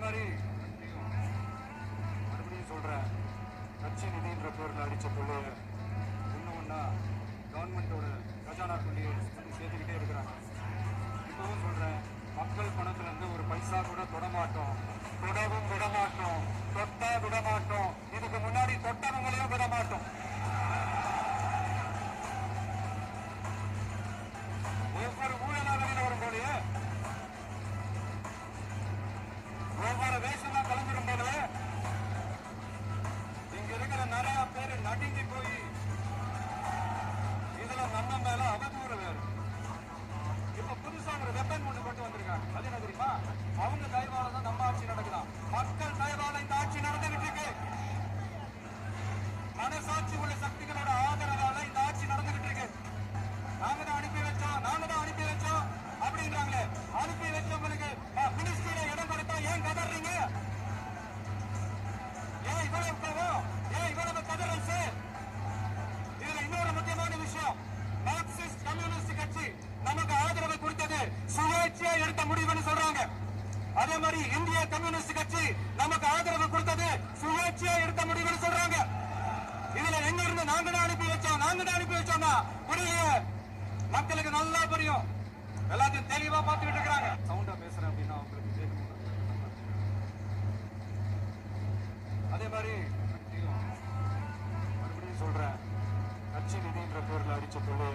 மாதிரி மறுபடியும் சொல்றேன், கட்சி நிதின்ற பேர்ல அடிச்ச கொள்ளைய ஒண்ணு ஒண்ணா கவர்மெண்டோட கஜானா கொள்ளையை சேர்த்துக்கிட்டே இருக்கிறாங்க. இப்பவும் சொல்றேன், மக்கள் பணத்துல இருந்து ஒரு பைசா கூட தொடமாட்டோம், தொடவும் விடமாட்டோம், தொட்டா விடமாட்டோம். இதுக்கு முன்னாடி தொட்டவங்களையும் விடமாட்டோம். ஒவ்வொரு ஊழலாளர்கள் வரும் போது, ஒவ்வொரு வேஷமா கலந்துடும் போது இங்க இருக்கிற நிறைய பேரு நடுங்கி போய் இதுல நம்ம மேல அவதூறு வேறு. இப்ப புதுசா ஒரு வெப்பன் ஒண்ணு கொண்டு வந்திருக்காங்க. அது என்ன தெரியுமா? அவங்க தயவால தான் நம்ம ஆட்சி நடக்குதான். மக்கள் தயவால இந்த ஆட்சி நடந்துகிட்டு இருக்கு. மனசாட்சி உள்ள சக்திகளோட ஆதரவால இந்த ஆட்சி நடந்துகிட்டு இருக்கு. நாங்க தான் அனுப்பி வச்சோம் அப்படின்றாங்களே. அனுப்பி வச்சவங்களுக்கு மினிஸ்ட்ரியில இடம் கொடுத்தா ஏன் கதறீங்க? ஏன் இவ்வளவு கோவம்? ஏன் இவ்வளவு கதறல் சார்? இதுல இன்னொரு முக்கியமான விஷயம், மார்க்சிஸ்ட் கம்யூனிஸ்ட் கட்சி நமக்கு ஆதரவு கொடுத்தது சுயேட்சையா எடுத்த முடிவுன்னு சொல்றாங்க. அதே மாதிரி இந்திய கம்யூனிஸ்ட் கட்சி நமக்கு ஆதரவு கொடுத்தது சுயேட்சையா எடுத்த முடிவுன்னு சொல்றாங்க. இதுல எங்க இருந்து நாங்க தான் அனுப்பி வச்சோம்னா புரியல. மக்களுக்கு நல்லா புரியும், எல்லாத்தையும் தெளிவா பார்த்துக்கிட்டு இருக்கிறாங்க. சவுண்டா பேசுறேன் அப்படின்னா அவங்களுக்கு கேட்கணும். அதே மாதிரி மறுபடியும் சொல்றேன், கட்சி நிதின்ற பேர்ல அடிச்ச கொள்ளைய